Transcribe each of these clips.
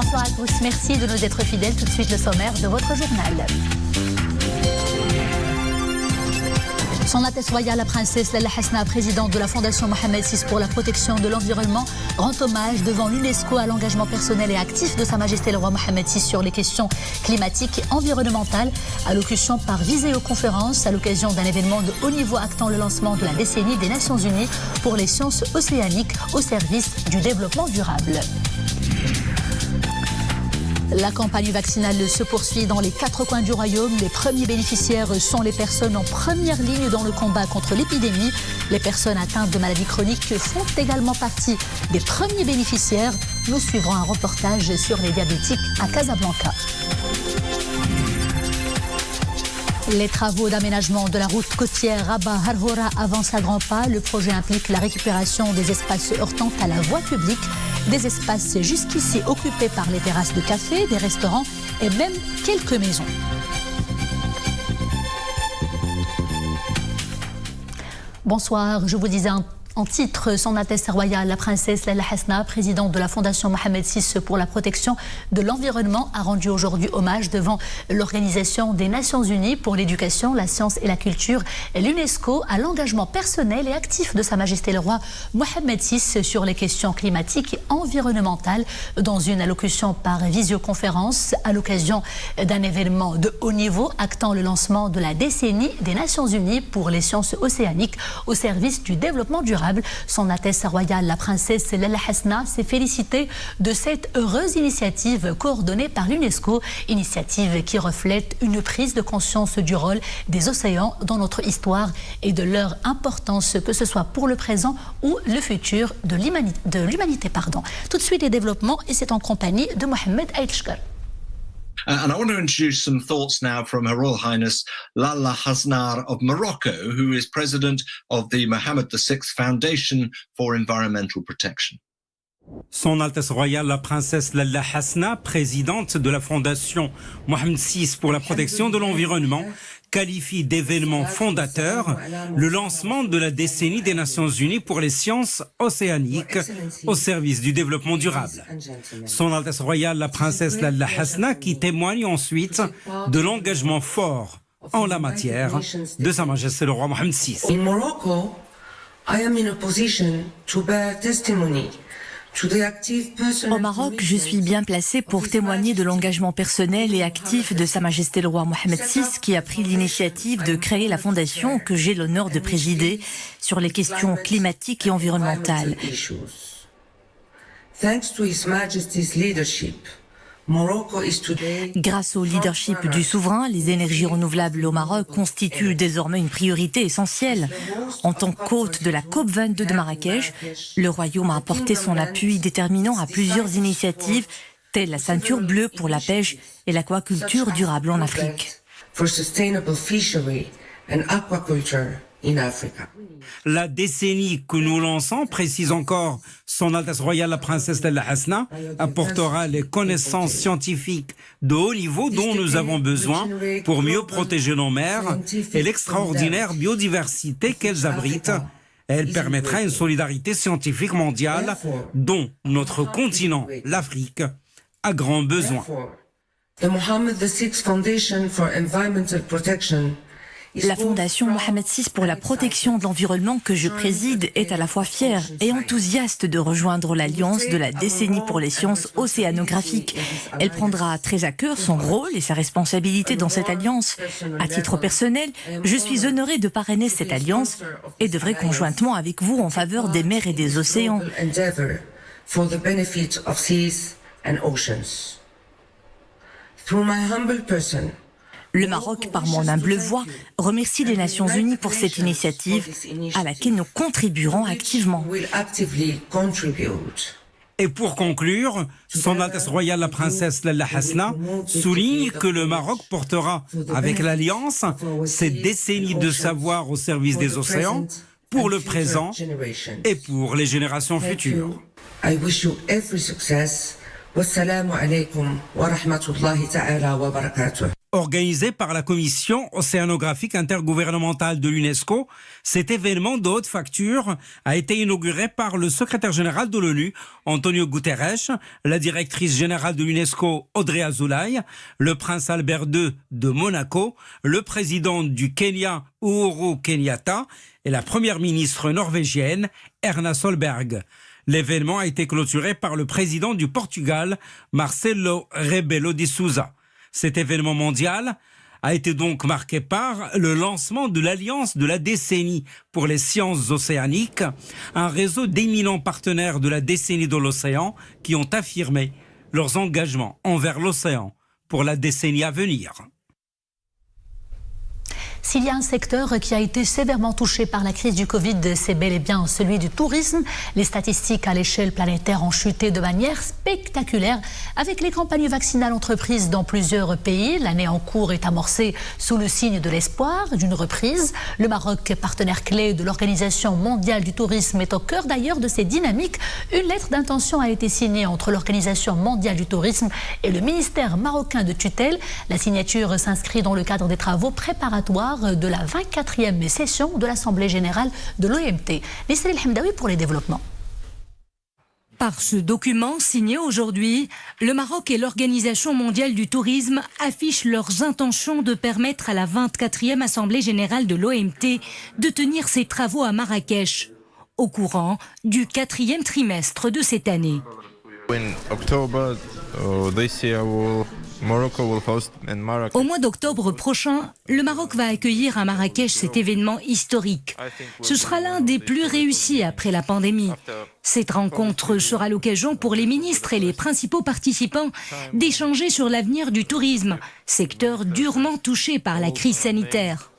Bonsoir à tous, merci de nous être fidèles. Tout de suite le sommaire de votre journal. Son Altesse Royale la Princesse Lalla Hasna, présidente de la Fondation Mohamed VI pour la protection de l'environnement, rend hommage devant l'UNESCO à l'engagement personnel et actif de Sa Majesté le Roi Mohamed VI sur les questions climatiques et environnementales. Allocution par visioconférence à l'occasion d'un événement de haut niveau actant le lancement de la décennie des Nations Unies pour les sciences océaniques au service du développement durable. La campagne vaccinale se poursuit dans les 4 coins du royaume. Les premiers bénéficiaires sont les personnes en première ligne dans le combat contre l'épidémie. Les personnes atteintes de maladies chroniques font également partie des premiers bénéficiaires. Nous suivrons un reportage sur les diabétiques à Casablanca. Les travaux d'aménagement de la route côtière Rabat-Harhoura avancent à grands pas. Le projet implique la récupération des espaces heurtant à la voie publique, des espaces jusqu'ici occupés par les terrasses de café, des restaurants et même quelques maisons. Bonsoir, je vous disais en titre, Son Altesse Royale la Princesse Lalla Hasna, présidente de la Fondation Mohamed VI pour la protection de l'environnement, a rendu aujourd'hui hommage devant l'Organisation des Nations Unies pour l'éducation, la science et la culture et l'UNESCO à l'engagement personnel et actif de Sa Majesté le Roi Mohamed VI sur les questions climatiques et environnementales dans une allocution par visioconférence à l'occasion d'un événement de haut niveau actant le lancement de la décennie des Nations Unies pour les sciences océaniques au service du développement durable. Son Altesse Royale la Princesse Lalla Hasna s'est félicitée de cette heureuse initiative coordonnée par l'UNESCO, initiative qui reflète une prise de conscience du rôle des océans dans notre histoire et de leur importance, que ce soit pour le présent ou le futur de l'humanité. Tout de suite les développements et c'est en compagnie de Mohamed Aïtchkar. And I want to introduce some thoughts now from Her Royal Highness Lalla Hasna of Morocco, who is president of the Mohammed VI Foundation for Environmental Protection. Son Altesse Royale la Princesse Lalla Hasna, présidente de la Fondation Mohamed VI pour la protection de l'environnement, qualifie d'événement fondateur le lancement de la décennie des Nations Unies pour les sciences océaniques au service du développement durable. Son Altesse Royale la Princesse Lalla Hasna qui témoigne ensuite de l'engagement fort en la matière de Sa Majesté le Roi Mohamed VI. In Morocco, I am in a position to bear testimony. Au Maroc, je suis bien placée pour témoigner de l'engagement personnel et actif de Sa Majesté le Roi Mohamed VI qui a pris l'initiative de créer la fondation que j'ai l'honneur de présider sur les questions climatiques et environnementales. Thanks to His Majesty's leadership, Morocco is today... Grâce au leadership du souverain, les énergies renouvelables au Maroc constituent désormais une priorité essentielle. En tant qu'hôte de la COP22 de Marrakech, le Royaume a apporté son appui déterminant à plusieurs initiatives, telles la ceinture bleue pour la pêche et l'aquaculture durable en Afrique. For sustainable fishery and aquaculture in Africa. La décennie que nous lançons, précise encore Son Altesse Royale la Princesse Lalla Hasna, apportera les connaissances scientifiques de haut niveau dont nous avons besoin pour mieux protéger nos mers et l'extraordinaire biodiversité qu'elles abritent. Elle permettra une solidarité scientifique mondiale dont notre continent, l'Afrique, a grand besoin. The Mohammed VI Foundation for Environmental Protection. La Fondation Mohamed VI pour la protection de l'environnement que je préside est à la fois fière et enthousiaste de rejoindre l'alliance de la décennie pour les sciences océanographiques. Elle prendra très à cœur son rôle et sa responsabilité dans cette alliance. À titre personnel, je suis honorée de parrainer cette alliance et d'œuvrer conjointement avec vous en faveur des mers et des océans. For the benefit of seas and oceans. Through my humble person, le Maroc, par mon humble voix, remercie les Nations Unies pour cette initiative à laquelle nous contribuerons activement. Et pour conclure, Son Altesse Royale la Princesse Lalla Hasna souligne que le Maroc portera avec l'Alliance cette décennie de savoir au service des océans pour le présent et pour les générations futures. I wish you every success. Wassalamu alaikum wa rahmatullahi ta'ala wa barakatuh. Organisé par la Commission océanographique intergouvernementale de l'UNESCO, cet événement de haute facture a été inauguré par le secrétaire général de l'ONU, Antonio Guterres, la directrice générale de l'UNESCO, Audrey Azoulay, le prince Albert II de Monaco, le président du Kenya, Uhuru Kenyatta, et la première ministre norvégienne, Erna Solberg. L'événement a été clôturé par le président du Portugal, Marcelo Rebelo de Sousa. Cet événement mondial a été donc marqué par le lancement de l'Alliance de la décennie pour les sciences océaniques, un réseau d'éminents partenaires de la décennie de l'océan qui ont affirmé leurs engagements envers l'océan pour la décennie à venir. S'il y a un secteur qui a été sévèrement touché par la crise du Covid, c'est bel et bien celui du tourisme. Les statistiques à l'échelle planétaire ont chuté de manière spectaculaire avec les campagnes vaccinales entreprises dans plusieurs pays. L'année en cours est amorcée sous le signe de l'espoir d'une reprise. Le Maroc, partenaire clé de l'Organisation mondiale du tourisme, est au cœur d'ailleurs de ces dynamiques. Une lettre d'intention a été signée entre l'Organisation mondiale du tourisme et le ministère marocain de tutelle. La signature s'inscrit dans le cadre des travaux préparatoires de la 24e session de l'Assemblée générale de l'OMT. Nesrine El-Hamdaoui pour les développements. Par ce document signé aujourd'hui, le Maroc et l'Organisation mondiale du tourisme affichent leurs intentions de permettre à la 24e Assemblée générale de l'OMT de tenir ses travaux à Marrakech, au courant du 4e trimestre de cette année. Au mois d'octobre prochain, le Maroc va accueillir à Marrakech cet événement historique. Ce sera l'un des plus réussis après la pandémie. Cette rencontre sera l'occasion pour les ministres et les principaux participants d'échanger sur l'avenir du tourisme, secteur durement touché par la crise sanitaire.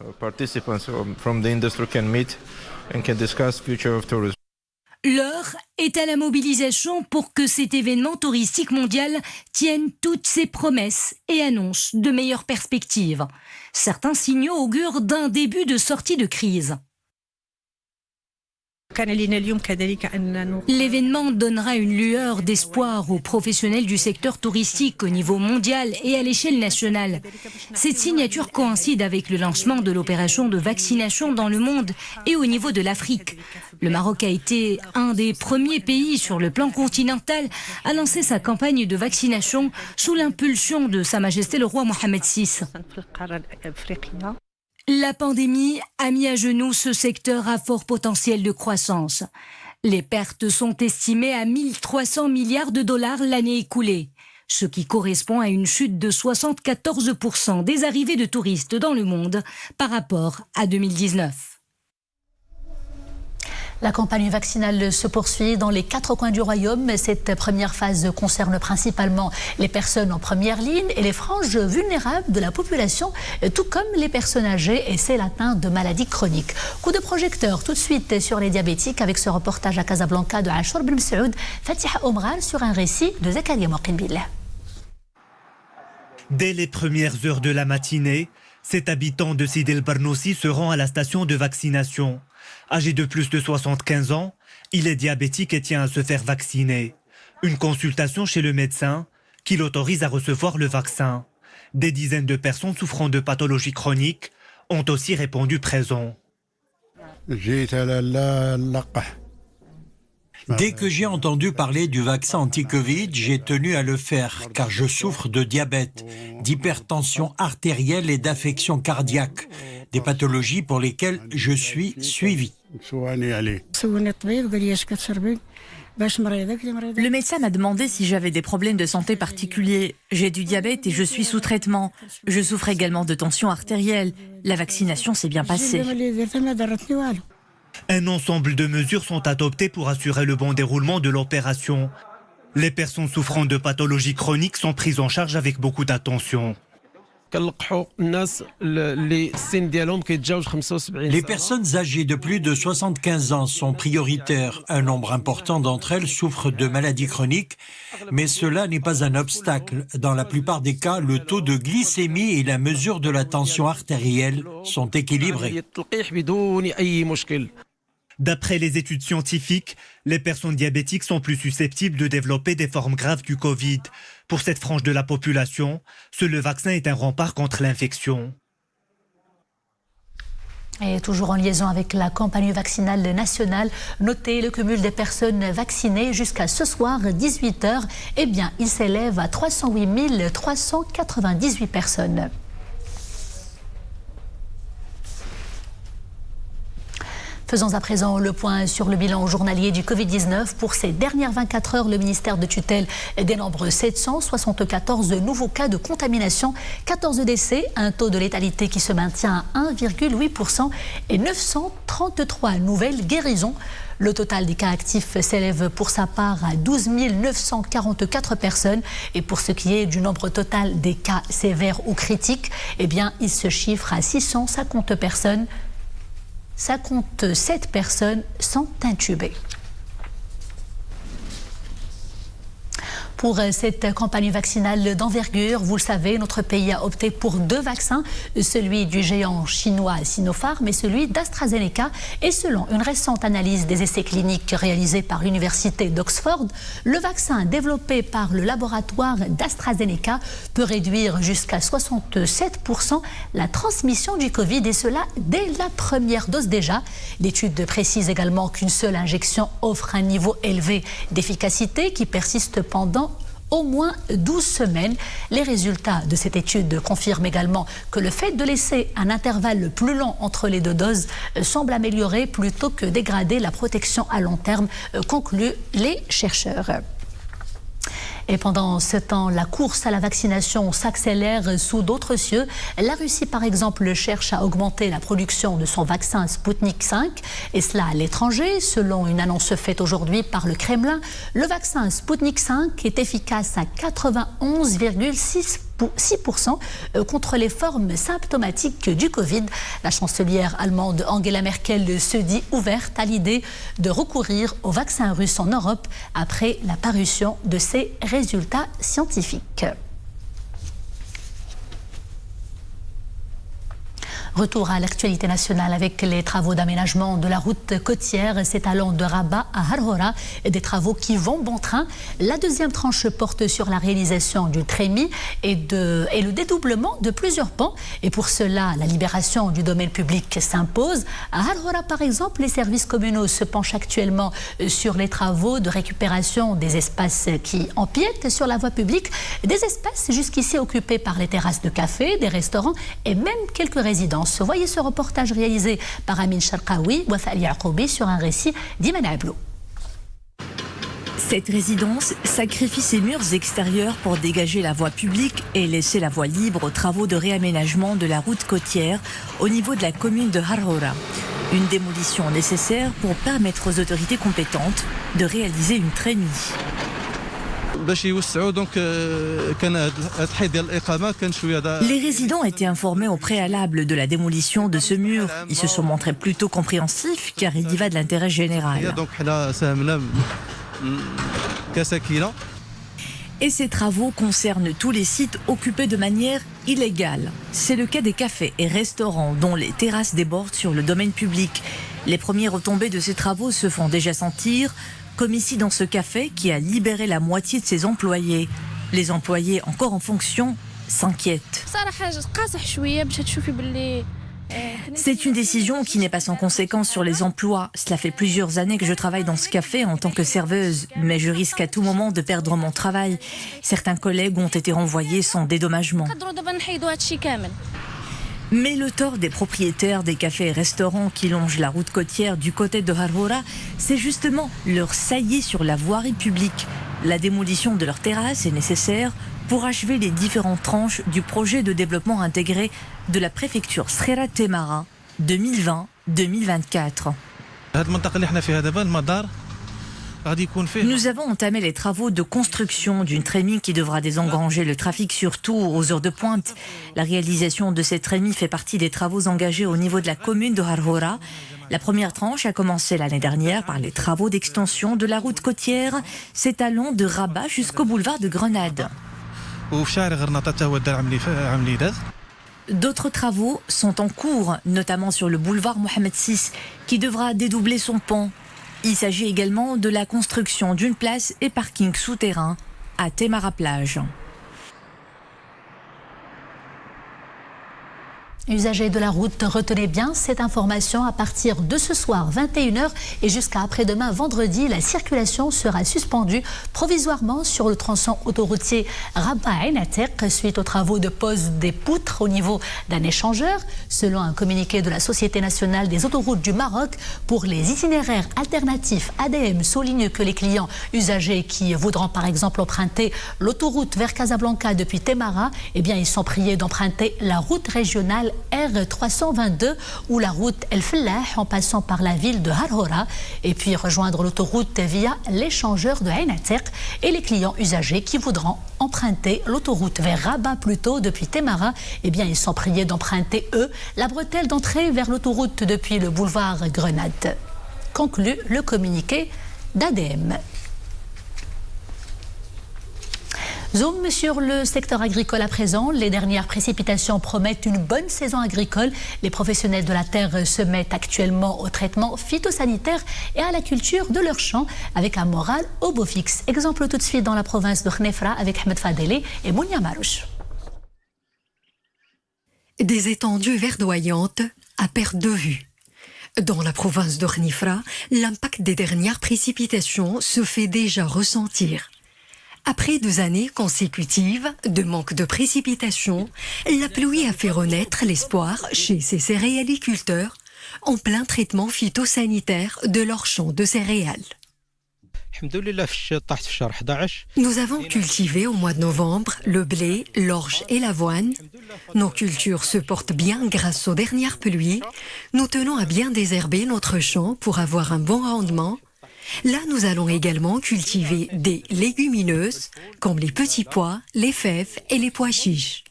L'heure est à la mobilisation pour que cet événement touristique mondial tienne toutes ses promesses et annonce de meilleures perspectives. Certains signaux augurent d'un début de sortie de crise. L'événement donnera une lueur d'espoir aux professionnels du secteur touristique au niveau mondial et à l'échelle nationale. Cette signature coïncide avec le lancement de l'opération de vaccination dans le monde et au niveau de l'Afrique. Le Maroc a été un des premiers pays sur le plan continental à lancer sa campagne de vaccination sous l'impulsion de Sa Majesté le roi Mohamed VI. La pandémie a mis à genoux ce secteur à fort potentiel de croissance. Les pertes sont estimées à 1 300 milliards de dollars l'année écoulée, ce qui correspond à une chute de 74% des arrivées de touristes dans le monde par rapport à 2019. La campagne vaccinale se poursuit dans les 4 coins du royaume. Cette première phase concerne principalement les personnes en première ligne et les franges vulnérables de la population, tout comme les personnes âgées et celles atteintes de maladies chroniques. Coup de projecteur tout de suite sur les diabétiques avec ce reportage à Casablanca de Achour Ben Saoud, Fatiha Omral sur un récit de Zakaria Mouaqin Billah. Dès les premières heures de la matinée, cet habitant de Sidi El Barnoussi se rend à la station de vaccination. Âgé de plus de 75 ans, il est diabétique et tient à se faire vacciner. Une consultation chez le médecin qui l'autorise à recevoir le vaccin. Des dizaines de personnes souffrant de pathologies chroniques ont aussi répondu présent. Dès que j'ai entendu parler du vaccin anti-Covid, j'ai tenu à le faire car je souffre de diabète, d'hypertension artérielle et d'affections cardiaques, des pathologies pour lesquelles je suis suivi. Le médecin m'a demandé si j'avais des problèmes de santé particuliers. J'ai du diabète et je suis sous traitement. Je souffre également de tension artérielle. La vaccination s'est bien passée. Un ensemble de mesures sont adoptées pour assurer le bon déroulement de l'opération. Les personnes souffrant de pathologies chroniques sont prises en charge avec beaucoup d'attention. Les personnes âgées de plus de 75 ans sont prioritaires. Un nombre important d'entre elles souffrent de maladies chroniques, mais cela n'est pas un obstacle. Dans la plupart des cas, le taux de glycémie et la mesure de la tension artérielle sont équilibrés. D'après les études scientifiques, les personnes diabétiques sont plus susceptibles de développer des formes graves du Covid. Pour cette frange de la population, seul le vaccin est un rempart contre l'infection. Et toujours en liaison avec la campagne vaccinale nationale, notez le cumul des personnes vaccinées jusqu'à ce soir 18h. Eh bien, il s'élève à 308 398 personnes. Faisons à présent le point sur le bilan journalier du Covid-19. Pour ces dernières 24 heures, le ministère de tutelle dénombre 774 nouveaux cas de contamination, 14 décès, un taux de létalité qui se maintient à 1,8% et 933 nouvelles guérisons. Le total des cas actifs s'élève pour sa part à 12 944 personnes. Et pour ce qui est du nombre total des cas sévères ou critiques, eh bien, il se chiffre à 650 personnes. 57 personnes sont intubées. Pour cette campagne vaccinale d'envergure, vous le savez, notre pays a opté pour 2 vaccins, celui du géant chinois Sinopharm et celui d'AstraZeneca. Et selon une récente analyse des essais cliniques réalisés par l'université d'Oxford, le vaccin développé par le laboratoire d'AstraZeneca peut réduire jusqu'à 67% la transmission du Covid, et cela dès la première dose déjà. L'étude précise également qu'une seule injection offre un niveau élevé d'efficacité qui persiste pendant au moins 12 semaines. Les résultats de cette étude confirment également que le fait de laisser un intervalle plus long entre les 2 doses semble améliorer plutôt que dégrader la protection à long terme, concluent les chercheurs. Et pendant ce temps, la course à la vaccination s'accélère sous d'autres cieux. La Russie, par exemple, cherche à augmenter la production de son vaccin Sputnik V, et cela à l'étranger. Selon une annonce faite aujourd'hui par le Kremlin, le vaccin Sputnik V est efficace à 91,6% contre les formes symptomatiques du Covid. La chancelière allemande Angela Merkel se dit ouverte à l'idée de recourir au vaccin russe en Europe après la parution de ses résultats scientifiques. Retour à l'actualité nationale avec les travaux d'aménagement de la route côtière s'étalant de Rabat à Harhora, des travaux qui vont bon train. La deuxième tranche porte sur la réalisation du trémie et le dédoublement de plusieurs ponts. Et pour cela, la libération du domaine public s'impose. À Harhora, par exemple, les services communaux se penchent actuellement sur les travaux de récupération des espaces qui empiètent sur la voie publique, des espaces jusqu'ici occupés par les terrasses de café, des restaurants et même quelques résidences. Voyez ce reportage réalisé par Amin Sharqawi ou Wafa Al-Yaqoubi sur un récit d'Iman Ablou. Cette résidence sacrifie ses murs extérieurs pour dégager la voie publique et laisser la voie libre aux travaux de réaménagement de la route côtière au niveau de la commune de Harhora. Une démolition nécessaire pour permettre aux autorités compétentes de réaliser une trémie. Les résidents étaient informés au préalable de la démolition de ce mur. Ils se sont montrés plutôt compréhensifs car il y va de l'intérêt général. Et ces travaux concernent tous les sites occupés de manière illégale. C'est le cas des cafés et restaurants dont les terrasses débordent sur le domaine public. Les premières retombées de ces travaux se font déjà sentir, comme ici dans ce café qui a libéré la moitié de ses employés. Les employés encore en fonction s'inquiètent. C'est une décision qui n'est pas sans conséquence sur les emplois. Cela fait plusieurs années que je travaille dans ce café en tant que serveuse, mais je risque à tout moment de perdre mon travail. Certains collègues ont été renvoyés sans dédommagement. Mais le tort des propriétaires des cafés et restaurants qui longent la route côtière du côté de Harhora, c'est justement leur saillie sur la voirie publique. La démolition de leurs terrasses est nécessaire pour achever les différentes tranches du projet de développement intégré de la préfecture Srera Temara 2020-2024. Nous avons entamé les travaux de construction d'une trémie qui devra désengranger le trafic, surtout aux heures de pointe. La réalisation de cette trémie fait partie des travaux engagés au niveau de la commune de Harhora. La première tranche a commencé l'année dernière par les travaux d'extension de la route côtière s'étalant de Rabat jusqu'au boulevard de Grenade. D'autres travaux sont en cours, notamment sur le boulevard Mohamed VI, qui devra dédoubler son pont. Il s'agit également de la construction d'une place et parking souterrain à Temara Plage. Usagers de la route, retenez bien cette information. À partir de ce soir, 21h et jusqu'à après-demain, vendredi, la circulation sera suspendue provisoirement sur le tronçon autoroutier Rabat-Ain Ateq suite aux travaux de pose des poutres au niveau d'un échangeur. Selon un communiqué de la Société nationale des autoroutes du Maroc, pour les itinéraires alternatifs, ADM souligne que les clients usagers qui voudront par exemple emprunter l'autoroute vers Casablanca depuis Temara, eh bien, ils sont priés d'emprunter la route régionale R322 ou la route El Fellah en passant par la ville de Harhora et puis rejoindre l'autoroute via l'échangeur de Ain Ateq. Et les clients usagers qui voudront emprunter l'autoroute vers Rabat plutôt depuis Temara, eh bien ils sont priés d'emprunter eux la bretelle d'entrée vers l'autoroute depuis le boulevard Grenade. Conclut le communiqué d'ADM. Zoom sur le secteur agricole à présent. Les dernières précipitations promettent une bonne saison agricole. Les professionnels de la terre se mettent actuellement au traitement phytosanitaire et à la culture de leurs champs avec un moral au beau fixe. Exemple tout de suite dans la province de Khnefra avec Ahmed Fadeli et Mounia Marouche. Des étendues verdoyantes à perte de vue. Dans la province de Khnefra, l'impact des dernières précipitations se fait déjà ressentir. Après 2 années consécutives de manque de précipitations, la pluie a fait renaître l'espoir chez ces céréaliculteurs en plein traitement phytosanitaire de leurs champs de céréales. Nous avons cultivé au mois de novembre le blé, l'orge et l'avoine. Nos cultures se portent bien grâce aux dernières pluies. Nous tenons à bien désherber notre champ pour avoir un bon rendement. Là, nous allons également cultiver des légumineuses comme les petits pois, les fèves et les pois chiches.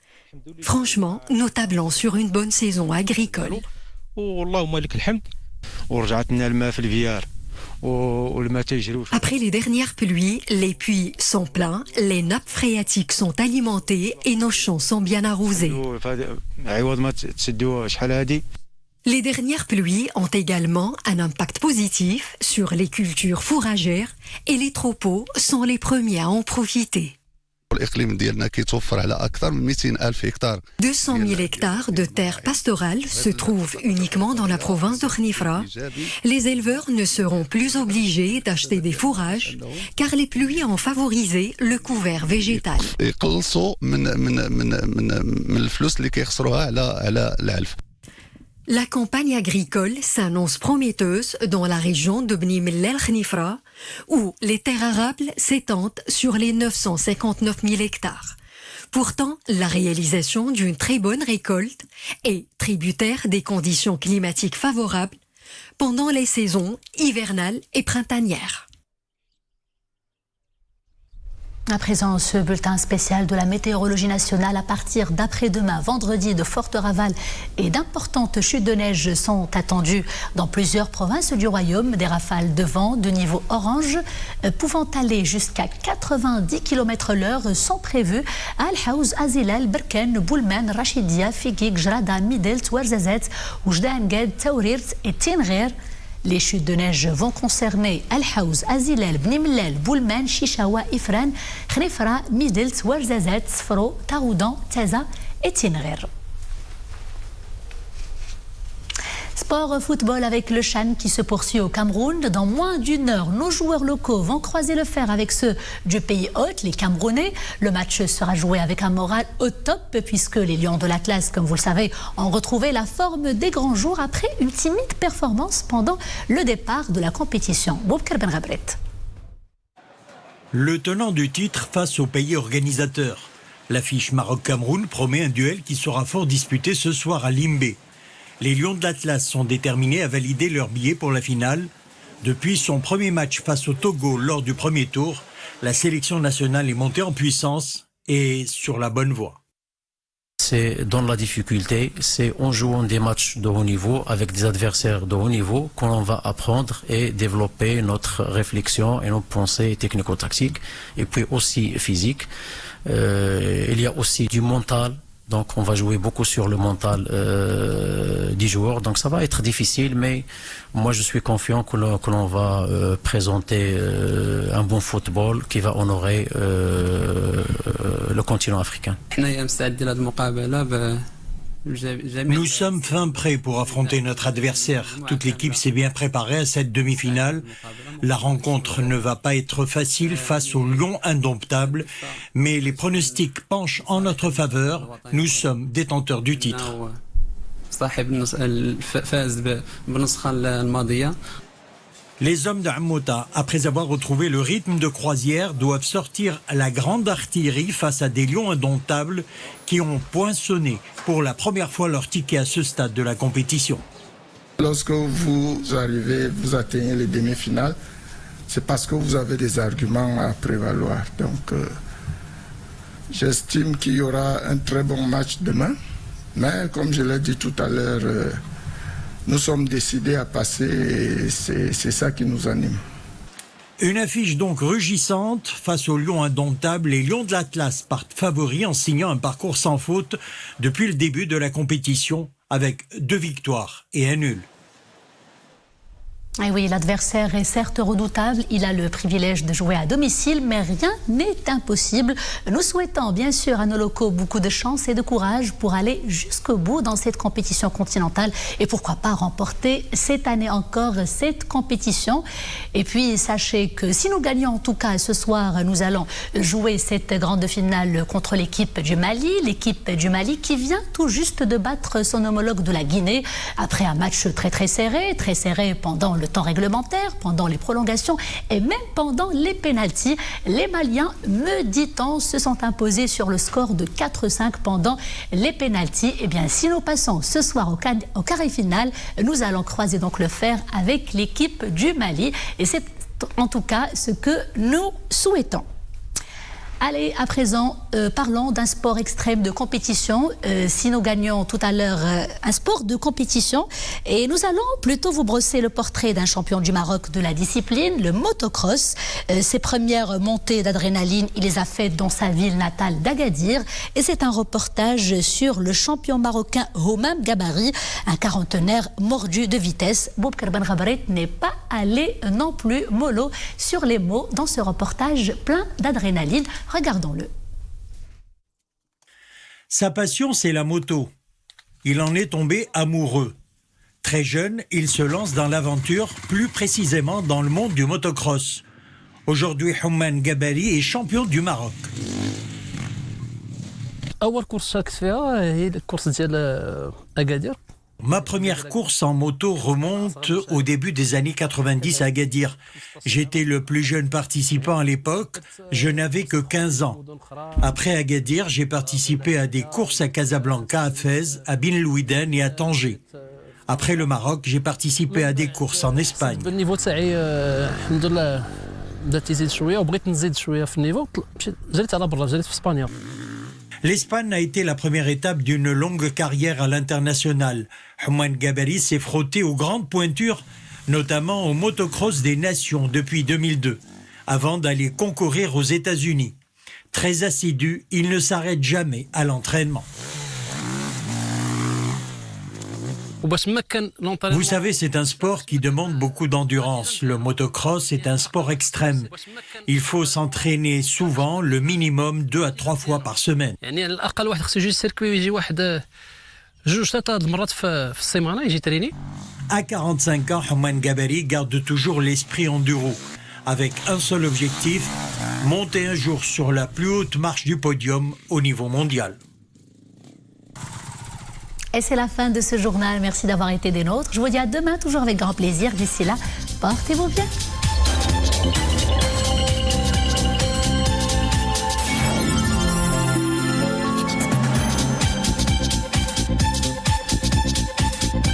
Franchement, nous tablons sur une bonne saison agricole. Après les dernières pluies, les puits sont pleins, les nappes phréatiques sont alimentées et nos champs sont bien arrosés. Les dernières pluies ont également un impact positif sur les cultures fourragères et les troupeaux sont les premiers à en profiter. 200 000 hectares de terres pastorales se trouvent uniquement dans la province de Khnefra. Les éleveurs ne seront plus obligés d'acheter des fourrages car les pluies ont favorisé le couvert végétal. La campagne agricole s'annonce prometteuse dans la région de Bni Mellal Khnefra, où les terres arables s'étendent sur les 959 000 hectares. Pourtant, la réalisation d'une très bonne récolte est tributaire des conditions climatiques favorables pendant les saisons hivernales et printanières. À présent, ce bulletin spécial de la météorologie nationale. À partir d'après-demain, vendredi, de fortes rafales et d'importantes chutes de neige sont attendues dans plusieurs provinces du royaume. Des rafales de vent de niveau orange pouvant aller jusqu'à 90 km/h sont prévues à Al-Haouz, Azilal, Berken, Boulman, Rachidia, Figig, Jrada, Midelt, Ouarzazate, Oujda, Enged, Taourirt et Tinghir. Les chutes de neige vont concerner Al-Haouz, Azilal, Bni Mellal, Boulman, Chichawa, Ifran, Khnefra, Midelt, Ouarzazate, Sfro, Taroudan, Taza et Tinghir. Sport football avec le CHAN qui se poursuit au Cameroun. Dans moins d'1 heure, nos joueurs locaux vont croiser le fer avec ceux du pays hôte, les Camerounais. Le match sera joué avec un moral au top puisque les Lions de l'Atlas, comme vous le savez, ont retrouvé la forme des grands jours après une timide performance pendant le départ de la compétition. Boubkar Ben Rabret. Le tenant du titre face au pays organisateur. L'affiche Maroc-Cameroun promet un duel qui sera fort disputé ce soir à Limbé. Les Lions de l'Atlas sont déterminés à valider leur billet pour la finale. Depuis son premier match face au Togo lors du premier tour, la sélection nationale est montée en puissance et sur la bonne voie. C'est dans la difficulté, c'est en jouant des matchs de haut niveau avec des adversaires de haut niveau qu'on va apprendre et développer notre réflexion et nos pensées technico-tactiques et puis aussi physiques. Il y a aussi du mental Donc on va jouer beaucoup sur le mental des joueurs. Donc ça va être difficile, mais moi je suis confiant que l'on va présenter un bon football qui va honorer le continent africain. Nous sommes fin prêts pour affronter notre adversaire. Toute l'équipe s'est bien préparée à cette demi-finale. La rencontre ne va pas être facile face au lion indomptable, mais les pronostics penchent en notre faveur. Nous sommes détenteurs du titre. Les hommes d'Ammouta, après avoir retrouvé le rythme de croisière, doivent sortir la grande artillerie face à des lions indomptables qui ont poinçonné pour la première fois leur ticket à ce stade de la compétition. Lorsque vous arrivez, vous atteignez les demi-finales, c'est parce que vous avez des arguments à prévaloir. Donc, j'estime qu'il y aura un très bon match demain. Mais comme je l'ai dit tout à l'heure, nous sommes décidés à passer et c'est ça qui nous anime. Une affiche donc rugissante face aux lions indomptables. Les lions de l'Atlas partent favoris en signant un parcours sans faute depuis le début de la compétition avec 2 victoires et un nul. Et oui, l'adversaire est certes redoutable, il a le privilège de jouer à domicile, mais rien n'est impossible. Nous souhaitons bien sûr à nos locaux beaucoup de chance et de courage pour aller jusqu'au bout dans cette compétition continentale et pourquoi pas remporter cette année encore cette compétition. Et puis sachez que si nous gagnons en tout cas ce soir, nous allons jouer cette grande finale contre l'équipe du Mali qui vient tout juste de battre son homologue de la Guinée après un match très serré pendant le temps réglementaire, pendant les prolongations et même pendant les pénaltys. Les Maliens, me dit-on, se sont imposés sur le score de 4-5 pendant les pénaltys. Et bien, si nous passons ce soir au carré final, nous allons croiser donc le fer avec l'équipe du Mali. Et c'est en tout cas ce que nous souhaitons. Allez, à présent, parlons d'un sport extrême de compétition. Si nous gagnons tout à l'heure un sport de compétition, et nous allons plutôt vous brosser le portrait d'un champion du Maroc de la discipline, le motocross. Ses premières montées d'adrénaline, il les a faites dans sa ville natale d'Agadir. Et c'est un reportage sur le champion marocain Houmam Gabari, un quarantenaire mordu de vitesse. Boubkar Ben Ghabrit n'est pas allé non plus mollo sur les mots dans ce reportage plein d'adrénaline. Regardons-le. Sa passion, c'est la moto. Il en est tombé amoureux. Très jeune, il se lance dans l'aventure, plus précisément dans le monde du motocross. Aujourd'hui, Houmam Gabari est champion du Maroc. Ma première course en moto remonte au début des années 90 à Agadir. J'étais le plus jeune participant à l'époque, je n'avais que 15 ans. Après Agadir, j'ai participé à des courses à Casablanca, à Fès, à Bin Louiden et à Tanger. Après le Maroc, j'ai participé à des courses en Espagne. L'Espagne a été la première étape d'une longue carrière à l'international. Houmam Gabari s'est frotté aux grandes pointures, notamment au motocross des nations depuis 2002, avant d'aller concourir aux États-Unis. Très assidu, il ne s'arrête jamais à l'entraînement. Vous savez, c'est un sport qui demande beaucoup d'endurance. Le motocross est un sport extrême. Il faut s'entraîner souvent, le minimum 2 à 3 fois par semaine. À 45 ans, Houmam Gabari garde toujours l'esprit enduro, avec un seul objectif, monter un jour sur la plus haute marche du podium au niveau mondial. Et c'est la fin de ce journal. Merci d'avoir été des nôtres. Je vous dis à demain, toujours avec grand plaisir. D'ici là, portez-vous bien.